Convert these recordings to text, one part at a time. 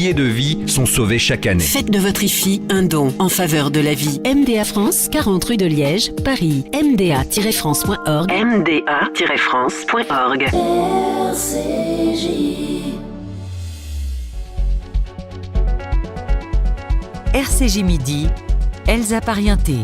milliers de vies sont sauvées chaque année. Faites de votre IFI un don en faveur de la vie. MDA France, 40 rue de Liège, Paris. MDA-France.org. MDA-France.org. RCJ Midi, Elsa Parienté.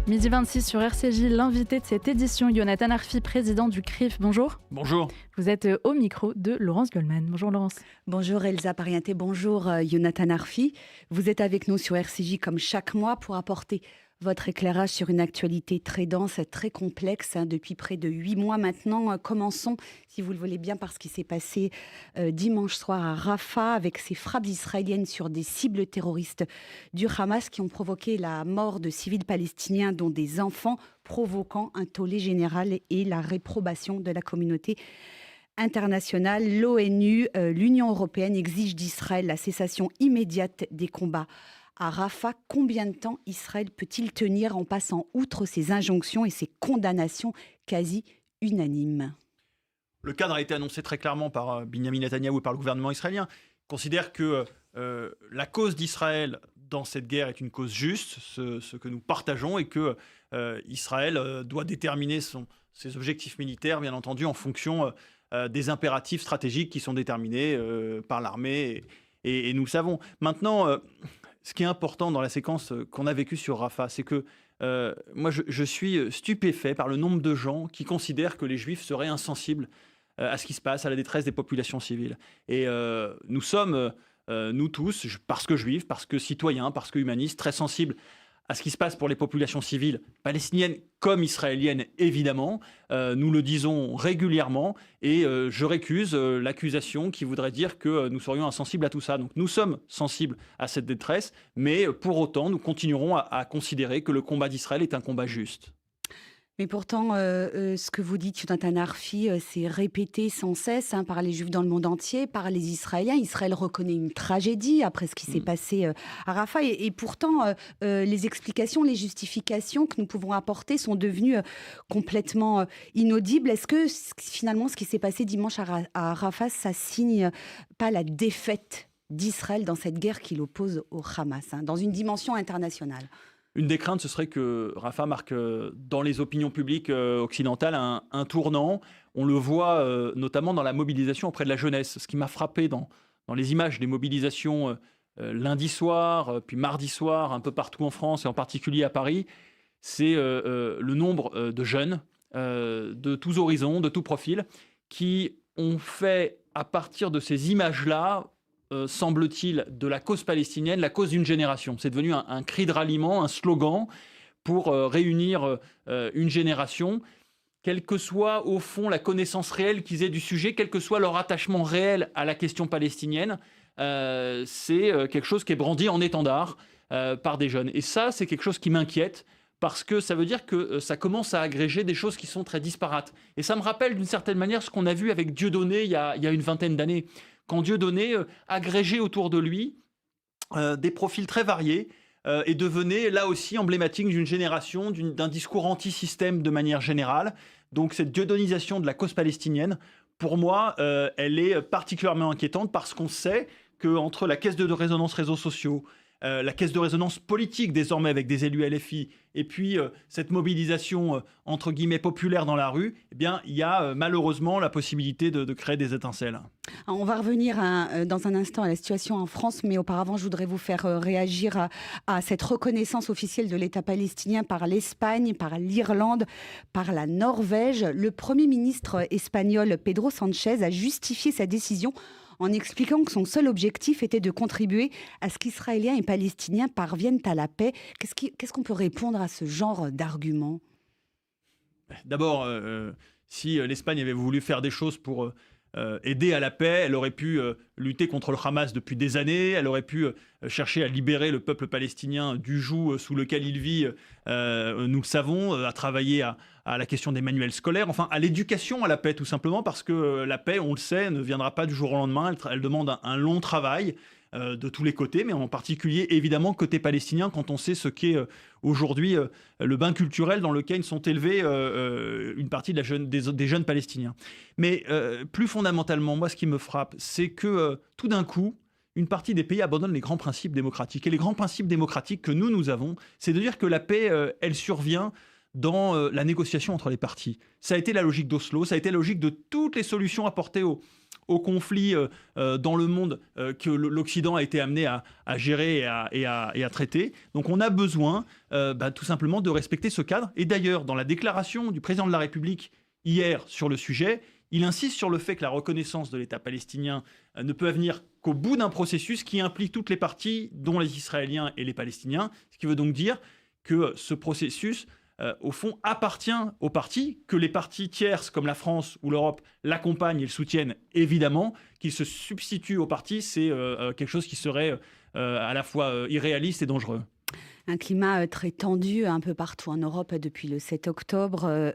Midi 26 sur RCJ, l'invité de cette édition, Jonathan Arfi, président du CRIF. Bonjour. Bonjour. Vous êtes au micro de Laurence Goldman. Bonjour Laurence. Bonjour Elsa Parienté, bonjour Jonathan Arfi. Vous êtes avec nous sur RCJ comme chaque mois pour apporter votre éclairage sur une actualité très dense, très complexe, depuis près de 8 mois maintenant. Commençons, si vous le voulez bien, par ce qui s'est passé dimanche soir à Rafah avec ces frappes israéliennes sur des cibles terroristes du Hamas qui ont provoqué la mort de civils palestiniens, dont des enfants, provoquant un tollé général et la réprobation de la communauté internationale. L'ONU, l'Union européenne exige d'Israël la cessation immédiate des combats à Rafah. Combien de temps Israël peut-il tenir en passant outre ces injonctions et ces condamnations quasi unanimes ? Le cadre a été annoncé très clairement par Benyamin Netanyahou et par le gouvernement israélien. Il considère que la cause d'Israël dans cette guerre est une cause juste, ce que nous partageons, et que Israël doit déterminer ses objectifs militaires, bien entendu, en fonction des impératifs stratégiques qui sont déterminés par l'armée, et nous le savons. Maintenant, ce qui est important dans la séquence qu'on a vécue sur Rafah, c'est que moi, je suis stupéfait par le nombre de gens qui considèrent que les Juifs seraient insensibles à ce qui se passe, à la détresse des populations civiles. Et nous sommes, nous tous, parce que Juifs, parce que citoyens, parce que humanistes, très sensibles à ce qui se passe pour les populations civiles palestiniennes comme israéliennes, évidemment. Nous le disons régulièrement et je récuse l'accusation qui voudrait dire que nous serions insensibles à tout ça. Donc nous sommes sensibles à cette détresse, mais pour autant, nous continuerons à considérer que le combat d'Israël est un combat juste. Mais pourtant, ce que vous dites, Jonathan Arfi, c'est répété sans cesse par les Juifs dans le monde entier, par les Israéliens. Israël reconnaît une tragédie après ce qui s'est passé à Rafah. Et pourtant, les explications, les justifications que nous pouvons apporter sont devenues complètement inaudibles. Est-ce que finalement, ce qui s'est passé dimanche à Rafah, ça signe pas la défaite d'Israël dans cette guerre qui l'oppose au Hamas, dans une dimension internationale ? Une des craintes, ce serait que Rafah marque dans les opinions publiques occidentales un tournant. On le voit notamment dans la mobilisation auprès de la jeunesse. Ce qui m'a frappé dans les images des mobilisations lundi soir, puis mardi soir, un peu partout en France et en particulier à Paris, c'est le nombre de jeunes de tous horizons, de tous profils, qui ont fait, à partir de ces images-là, semble-t-il, de la cause palestinienne, la cause d'une génération. C'est devenu un cri de ralliement, un slogan pour réunir une génération, quelle que soit au fond la connaissance réelle qu'ils aient du sujet, quel que soit leur attachement réel à la question palestinienne. C'est quelque chose qui est brandi en étendard par des jeunes. Et ça, c'est quelque chose qui m'inquiète, parce que ça veut dire que ça commence à agréger des choses qui sont très disparates. Et ça me rappelle d'une certaine manière ce qu'on a vu avec Dieudonné il y a une vingtaine d'années, quand Dieudonné agrégeait autour de lui des profils très variés et devenait là aussi emblématique d'une génération, d'un discours anti-système de manière générale. Donc cette dieudonisation de la cause palestinienne, pour moi, elle est particulièrement inquiétante parce qu'on sait qu'entre la caisse de résonance réseaux sociaux, la caisse de résonance politique désormais avec des élus LFI, et puis cette mobilisation entre guillemets populaire dans la rue, eh bien, il y a malheureusement la possibilité de créer des étincelles. On va revenir dans un instant à la situation en France, mais auparavant, je voudrais vous faire réagir à cette reconnaissance officielle de l'État palestinien par l'Espagne, par l'Irlande, par la Norvège. Le Premier ministre espagnol Pedro Sánchez a justifié sa décision en expliquant que son seul objectif était de contribuer à ce qu'Israéliens et Palestiniens parviennent à la paix. Qu'est-ce qu'on peut répondre à ce genre d'argument ? D'abord, si l'Espagne avait voulu faire des choses pour aider à la paix, elle aurait pu lutter contre le Hamas depuis des années, elle aurait pu chercher à libérer le peuple palestinien du joug sous lequel il vit, nous le savons, à travailler à la question des manuels scolaires, enfin à l'éducation à la paix tout simplement, parce que la paix, on le sait, ne viendra pas du jour au lendemain, elle demande un long travail de tous les côtés, mais en particulier évidemment côté palestinien, quand on sait ce qu'est aujourd'hui le bain culturel dans lequel sont élevés une partie des jeunes palestiniens. Mais plus fondamentalement, moi ce qui me frappe, c'est que tout d'un coup, une partie des pays abandonnent les grands principes démocratiques. Et les grands principes démocratiques que nous avons, c'est de dire que la paix, elle survient dans la négociation entre les parties. Ça a été la logique d'Oslo, ça a été la logique de toutes les solutions apportées au conflit dans le monde que l'Occident a été amené à gérer et à traiter. Donc on a besoin tout simplement de respecter ce cadre. Et d'ailleurs, dans la déclaration du président de la République hier sur le sujet, il insiste sur le fait que la reconnaissance de l'État palestinien ne peut venir qu'au bout d'un processus qui implique toutes les parties, dont les Israéliens et les Palestiniens. Ce qui veut donc dire que ce processus au fond, appartient aux partis, que les partis tierces comme la France ou l'Europe l'accompagnent et le soutiennent évidemment, qu'ils se substituent aux partis, c'est quelque chose qui serait à la fois irréaliste et dangereux. Un climat très tendu un peu partout en Europe depuis le 7 octobre.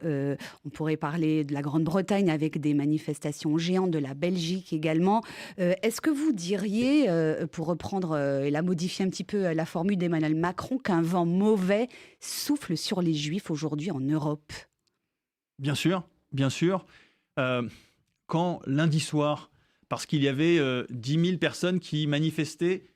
On pourrait parler de la Grande-Bretagne avec des manifestations géantes, de la Belgique également. Est-ce que vous diriez, pour reprendre et la modifier un petit peu la formule d'Emmanuel Macron, qu'un vent mauvais souffle sur les Juifs aujourd'hui en Europe ? Bien sûr, bien sûr. Quand lundi soir, parce qu'il y avait 10 000 personnes qui manifestaient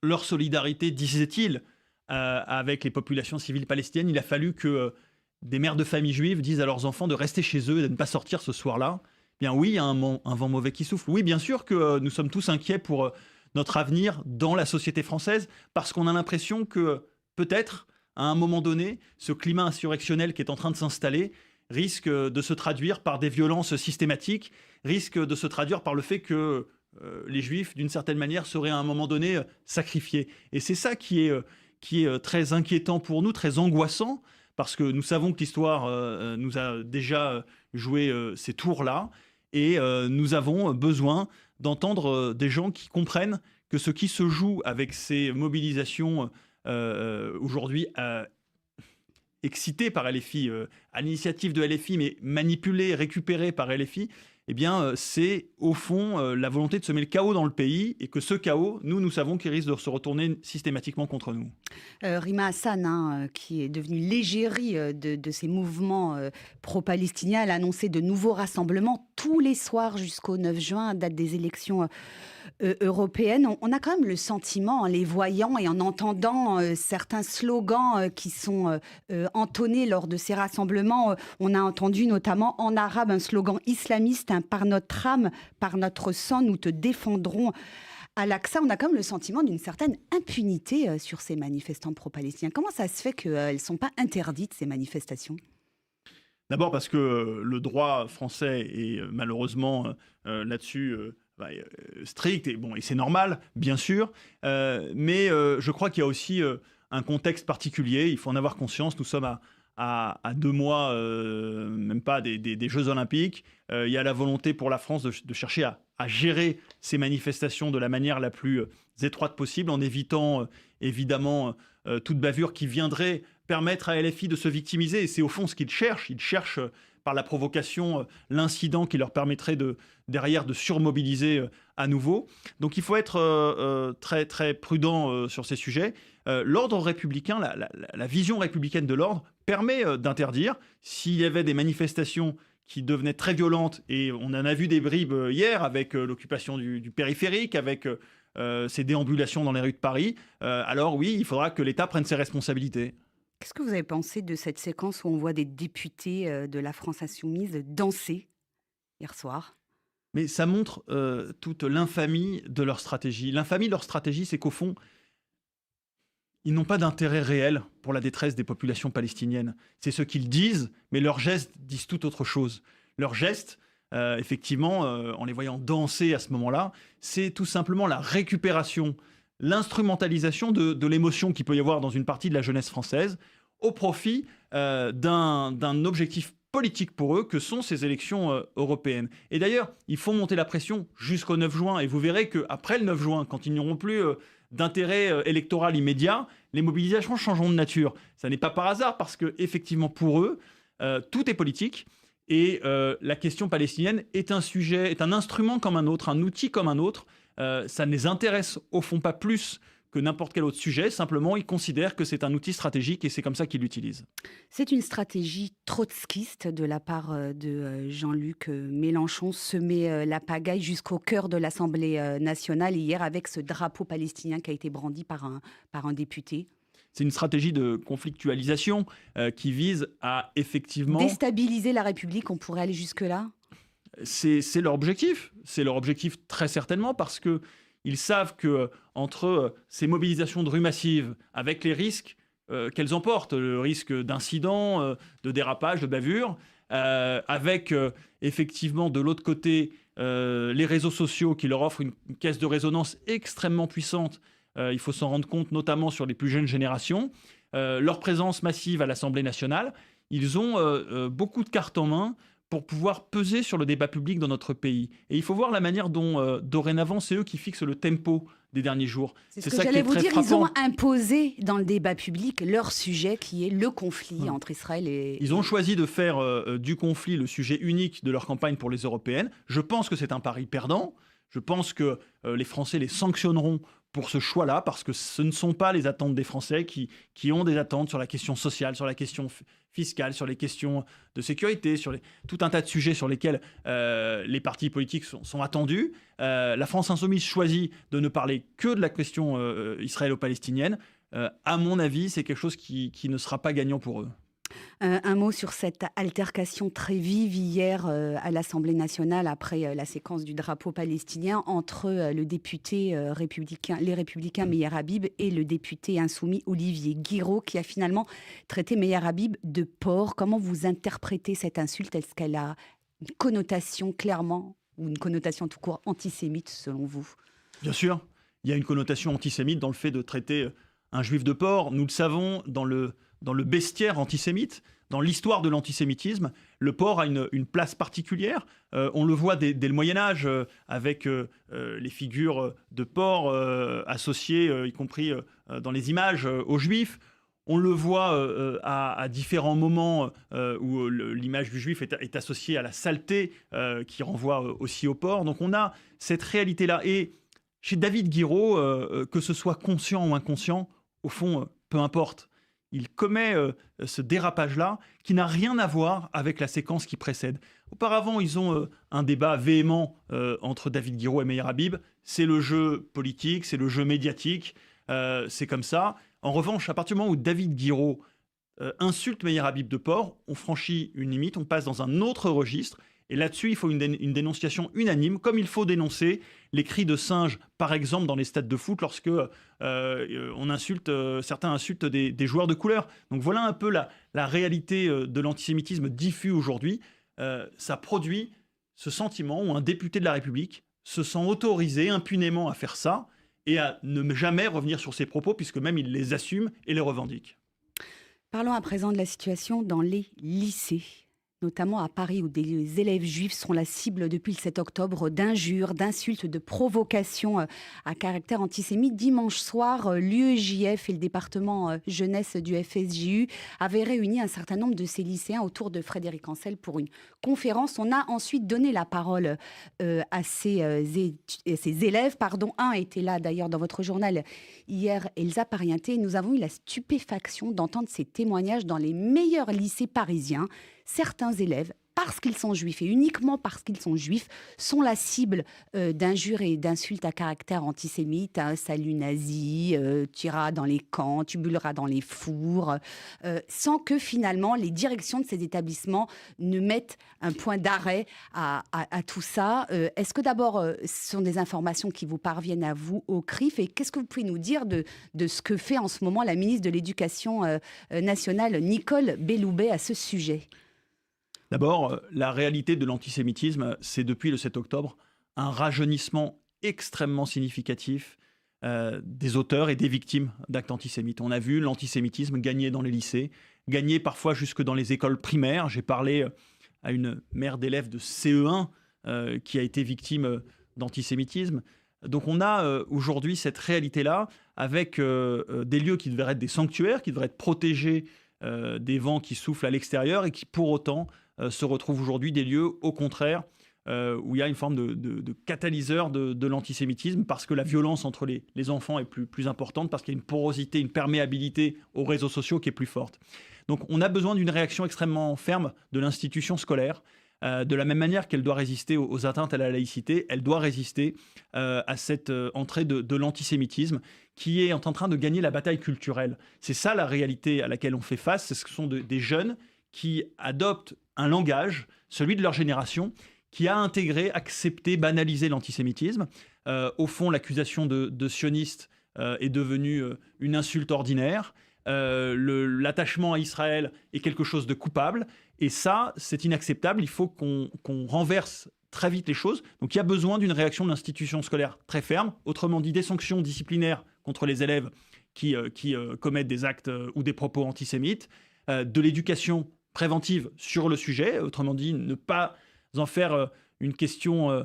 leur solidarité, disait-il, avec les populations civiles palestiniennes, il a fallu que des mères de familles juives disent à leurs enfants de rester chez eux et de ne pas sortir ce soir-là. Bien oui, il y a un vent mauvais qui souffle. Oui, bien sûr que nous sommes tous inquiets pour notre avenir dans la société française, parce qu'on a l'impression que peut-être, à un moment donné, ce climat insurrectionnel qui est en train de s'installer risque de se traduire par des violences systématiques, risque de se traduire par le fait que les Juifs, d'une certaine manière, seraient à un moment donné sacrifiés. Et c'est ça qui est très inquiétant pour nous, très angoissant, parce que nous savons que l'histoire nous a déjà joué ces tours-là, et nous avons besoin d'entendre des gens qui comprennent que ce qui se joue avec ces mobilisations aujourd'hui excitées par LFI, à l'initiative de LFI, mais manipulées, récupérées par LFI, eh bien, c'est au fond la volonté de semer le chaos dans le pays, et que ce chaos, nous savons qu'il risque de se retourner systématiquement contre nous. Rima Hassan, qui est devenue l'égérie de ces mouvements pro-palestiniens, elle a annoncé de nouveaux rassemblements tous les soirs jusqu'au 9 juin, date des élections européennes. On a quand même le sentiment, en les voyant et en entendant certains slogans qui sont entonnés lors de ces rassemblements, on a entendu notamment en arabe un slogan islamiste, par notre âme, par notre sang, nous te défendrons. À l'Aqsa, on a quand même le sentiment d'une certaine impunité sur ces manifestants pro-palestiniens. Comment ça se fait qu'elles ne sont pas interdites, ces manifestations ? D'abord parce que le droit français est malheureusement là-dessus strict, et c'est normal, bien sûr, mais je crois qu'il y a aussi un contexte particulier, il faut en avoir conscience. Nous sommes à 2 mois, même pas des Jeux Olympiques. Il y a la volonté pour la France de chercher à gérer ces manifestations de la manière la plus étroite possible, en évitant évidemment toute bavure qui viendrait permettre à LFI de se victimiser. Et c'est au fond ce qu'ils cherchent. Ils cherchent par la provocation l'incident qui leur permettrait derrière de surmobiliser à nouveau. Donc il faut être très, très prudent sur ces sujets. L'ordre républicain, la vision républicaine de l'ordre permet d'interdire. S'il y avait des manifestations qui devenaient très violentes, et on en a vu des bribes hier avec l'occupation du périphérique, avec ces déambulations dans les rues de Paris, alors oui, il faudra que l'État prenne ses responsabilités. Qu'est-ce que vous avez pensé de cette séquence où on voit des députés de la France insoumise danser hier soir ? Mais ça montre toute l'infamie de leur stratégie. L'infamie de leur stratégie, c'est qu'au fond, ils n'ont pas d'intérêt réel pour la détresse des populations palestiniennes. C'est ce qu'ils disent, mais leurs gestes disent tout autre chose. Leurs gestes, effectivement, en les voyant danser à ce moment-là, c'est tout simplement la récupération, l'instrumentalisation de l'émotion qu'il peut y avoir dans une partie de la jeunesse française au profit d'un objectif politique pour eux que sont ces élections européennes. Et d'ailleurs, il faut monter la pression jusqu'au 9 juin. Et vous verrez qu'après le 9 juin, quand ils n'auront plus d'intérêt électoral immédiat, les mobilisations changeront de nature. Ça n'est pas par hasard, parce qu'effectivement, pour eux, tout est politique. Et la question palestinienne est un instrument comme un autre, un outil comme un autre. Ça ne les intéresse au fond pas plus que n'importe quel autre sujet. Simplement, il considère que c'est un outil stratégique et c'est comme ça qu'il l'utilise. C'est une stratégie trotskiste de la part de Jean-Luc Mélenchon, semer la pagaille jusqu'au cœur de l'Assemblée nationale hier avec ce drapeau palestinien qui a été brandi par un député. C'est une stratégie de conflictualisation qui vise à effectivement... Déstabiliser la République, on pourrait aller jusque-là ? C'est leur objectif. C'est leur objectif très certainement parce qu'ils savent qu'entre ces mobilisations de rue massives, avec les risques qu'elles emportent, le risque d'incidents, de dérapage, de bavures, avec effectivement de l'autre côté les réseaux sociaux qui leur offrent une caisse de résonance extrêmement puissante, il faut s'en rendre compte notamment sur les plus jeunes générations, leur présence massive à l'Assemblée nationale, ils ont beaucoup de cartes en main pour pouvoir peser sur le débat public dans notre pays. Et il faut voir la manière dont, dorénavant, c'est eux qui fixent le tempo des derniers jours. C'est ce que j'allais vous dire, ils ont imposé dans le débat public leur sujet qui est le conflit entre Israël et... Ils ont choisi de faire du conflit le sujet unique de leur campagne pour les européennes. Je pense que c'est un pari perdant. Je pense que les Français les sanctionneront pour ce choix-là, parce que ce ne sont pas les attentes des Français qui ont des attentes sur la question sociale, sur la question fiscale, sur les questions de sécurité, sur tout un tas de sujets sur lesquels les partis politiques sont attendus. La France insoumise choisit de ne parler que de la question israélo-palestinienne. À mon avis, c'est quelque chose qui ne sera pas gagnant pour eux. Un mot sur cette altercation très vive hier à l'Assemblée nationale après la séquence du drapeau palestinien entre le député les Républicains Meyer Habib et le député insoumis Olivier Guiraud qui a finalement traité Meyer Habib de porc. Comment vous interprétez cette insulte ? Est-ce qu'elle a une connotation clairement ou une connotation tout court antisémite selon vous ? Bien sûr, il y a une connotation antisémite dans le fait de traiter un juif de porc. Nous le savons, dans le bestiaire antisémite, dans l'histoire de l'antisémitisme, le porc a une place particulière. On le voit dès le Moyen-Âge, avec les figures de porc associées, y compris dans les images, aux juifs. On le voit à différents moments où l'image du juif est associée à la saleté, qui renvoie aussi au porc. Donc on a cette réalité-là. Et chez David Guiraud, que ce soit conscient ou inconscient, au fond, peu importe. Il commet ce dérapage-là qui n'a rien à voir avec la séquence qui précède. Auparavant, ils ont un débat véhément entre David Guiraud et Meyer Habib. C'est le jeu politique, c'est le jeu médiatique, c'est comme ça. En revanche, à partir du moment où David Guiraud insulte Meyer Habib de porc, on franchit une limite, on passe dans un autre registre. Et là-dessus, il faut une dénonciation unanime, comme il faut dénoncer les cris de singes, par exemple, dans les stades de foot, lorsque certains insultent des joueurs de couleur. Donc voilà un peu la réalité de l'antisémitisme diffus aujourd'hui. Ça produit ce sentiment où un député de la République se sent autorisé impunément à faire ça et à ne jamais revenir sur ses propos, puisque même il les assume et les revendique. Parlons à présent de la situation dans les lycées, notamment à Paris, où des élèves juifs sont la cible depuis le 7 octobre d'injures, d'insultes, de provocations à caractère antisémite. Dimanche soir, l'UEJF et le département jeunesse du FSJU avaient réuni un certain nombre de ces lycéens autour de Frédéric Ancel pour une conférence. On a ensuite donné la parole à ces élèves. Un était là d'ailleurs dans votre journal hier, Elsa Parienté. Nous avons eu la stupéfaction d'entendre ces témoignages dans les meilleurs lycées parisiens. Certains élèves, parce qu'ils sont juifs et uniquement parce qu'ils sont juifs, sont la cible d'injures et d'insultes à caractère antisémite. Salut nazi, tu iras dans les camps, tu bulleras dans les fours, sans que finalement les directions de ces établissements ne mettent un point d'arrêt à tout ça. Est-ce que d'abord, ce sont des informations qui vous parviennent à vous au CRIF, et qu'est-ce que vous pouvez nous dire de ce que fait en ce moment la ministre de l'Éducation nationale, Nicole Belloubet, à ce sujet ? D'abord, la réalité de l'antisémitisme, c'est depuis le 7 octobre un rajeunissement extrêmement significatif des auteurs et des victimes d'actes antisémites. On a vu l'antisémitisme gagner dans les lycées, gagner parfois jusque dans les écoles primaires. J'ai parlé à une mère d'élèves de CE1 qui a été victime d'antisémitisme. Donc on a aujourd'hui cette réalité-là avec des lieux qui devraient être des sanctuaires, qui devraient être protégés des vents qui soufflent à l'extérieur et qui pour autant se retrouvent aujourd'hui des lieux, au contraire, où il y a une forme de catalyseur de l'antisémitisme, parce que la violence entre les enfants est plus importante, parce qu'il y a une porosité, une perméabilité aux réseaux sociaux qui est plus forte. Donc on a besoin d'une réaction extrêmement ferme de l'institution scolaire. De la même manière qu'elle doit résister aux atteintes à la laïcité, elle doit résister à cette entrée de l'antisémitisme qui est en train de gagner la bataille culturelle. C'est ça la réalité à laquelle on fait face. Ce sont des jeunes qui adoptent un langage, celui de leur génération, qui a intégré, accepté, banalisé l'antisémitisme. Au fond, l'accusation de sioniste est devenue une insulte ordinaire. L'attachement à Israël est quelque chose de coupable. Et ça, c'est inacceptable. Il faut qu'on renverse très vite les choses. Donc il y a besoin d'une réaction de l'institution scolaire très ferme. Autrement dit, des sanctions disciplinaires contre les élèves qui commettent des actes ou des propos antisémites. De l'éducation préventive sur le sujet. Autrement dit, ne pas en faire une question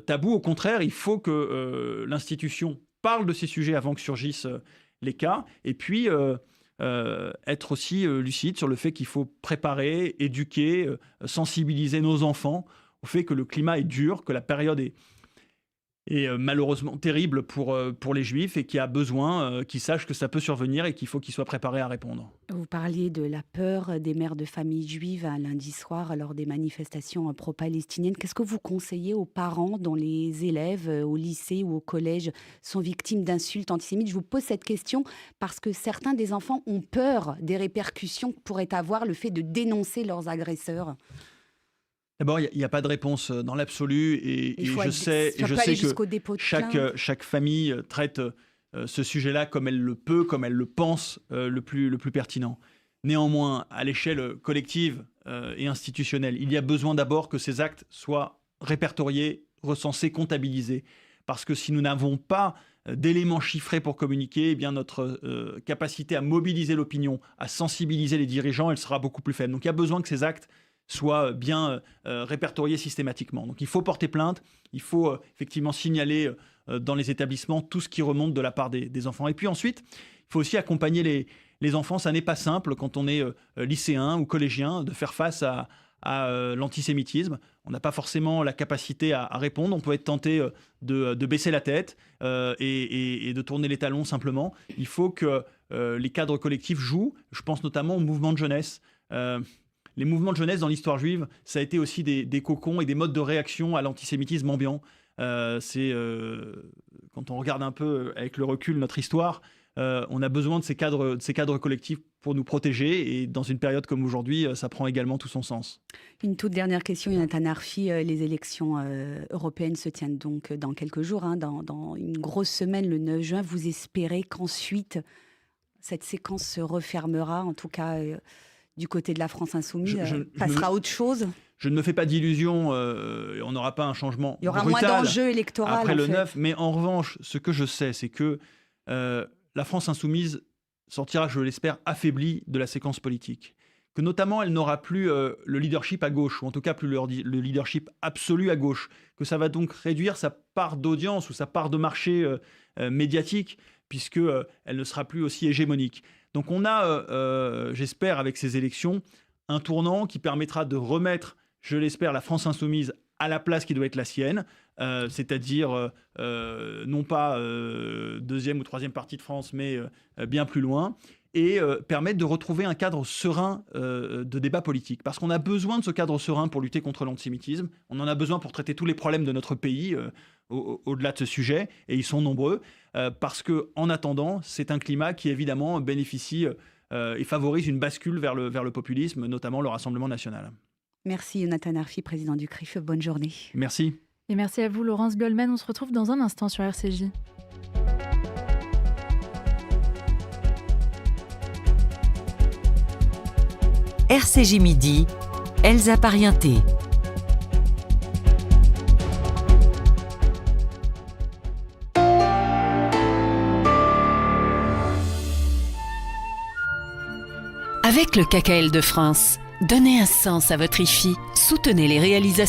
taboue. Au contraire, il faut que l'institution parle de ces sujets avant que surgissent les cas. Et puis, être aussi lucide sur le fait qu'il faut préparer, éduquer, sensibiliser nos enfants au fait que le climat est dur, que la période est malheureusement terrible pour les Juifs et qu'il y a besoin qu'ils sachent que ça peut survenir et qu'il faut qu'ils soient préparés à répondre. Vous parliez de la peur des mères de famille juives lundi soir lors des manifestations pro-palestiniennes. Qu'est-ce que vous conseillez aux parents dont les élèves au lycée ou au collège sont victimes d'insultes antisémites? Je vous pose cette question parce que certains des enfants ont peur des répercussions que pourrait avoir le fait de dénoncer leurs agresseurs. D'abord, il n'y a pas de réponse dans l'absolu et je sais que chaque famille traite ce sujet-là comme elle le peut, comme elle le pense le plus pertinent. Néanmoins, à l'échelle collective et institutionnelle, il y a besoin d'abord que ces actes soient répertoriés, recensés, comptabilisés. Parce que si nous n'avons pas d'éléments chiffrés pour communiquer, eh bien notre capacité à mobiliser l'opinion, à sensibiliser les dirigeants, elle sera beaucoup plus faible. Donc il y a besoin que ces actes soient bien répertoriés systématiquement. Donc il faut porter plainte, il faut effectivement signaler dans les établissements tout ce qui remonte de la part des enfants. Et puis ensuite, il faut aussi accompagner les enfants. Ça n'est pas simple quand on est lycéen ou collégien de faire face à l'antisémitisme. On n'a pas forcément la capacité à répondre. On peut être tenté de baisser la tête et de tourner les talons simplement. Il faut que les cadres collectifs jouent. Je pense notamment au mouvement de jeunesse. Les mouvements de jeunesse dans l'histoire juive, ça a été aussi des cocons et des modes de réaction à l'antisémitisme ambiant. Quand on regarde un peu avec le recul notre histoire, on a besoin de ces cadres collectifs pour nous protéger. Et dans une période comme aujourd'hui, ça prend également tout son sens. Une toute dernière question, Yonatan Arfi. Les élections européennes se tiennent donc dans quelques jours, dans une grosse semaine, le 9 juin. Vous espérez qu'ensuite, cette séquence se refermera, en tout cas du côté de la France insoumise, passera à autre chose? Je ne me fais pas d'illusions, on n'aura pas un changement brutal. Il y aura moins d'enjeux électoraux après le 9, mais en revanche, ce que je sais, c'est que la France insoumise sortira, je l'espère, affaiblie de la séquence politique. Que notamment, elle n'aura plus le leadership à gauche, ou en tout cas plus le leadership absolu à gauche. Que ça va donc réduire sa part d'audience ou sa part de marché médiatique, puisqu'elle ne sera plus aussi hégémonique. Donc on a, j'espère, avec ces élections, un tournant qui permettra de remettre, je l'espère, la France insoumise à la place qui doit être la sienne, c'est-à-dire non pas deuxième ou troisième partie de France, mais bien plus loin, et permettre de retrouver un cadre serein de débat politique. Parce qu'on a besoin de ce cadre serein pour lutter contre l'antisémitisme, on en a besoin pour traiter tous les problèmes de notre pays, au-delà de ce sujet, et ils sont nombreux, parce qu'en attendant, c'est un climat qui évidemment bénéficie et favorise une bascule vers le populisme, notamment le Rassemblement national. Merci Yonatan Arfi, président du CRIF. Bonne journée. Merci. Et merci à vous Laurence Goldman. On se retrouve dans un instant sur RCJ. RCJ Midi, Elsa Parienté. Avec le KKL de France, donnez un sens à votre IFI. Soutenez les réalisations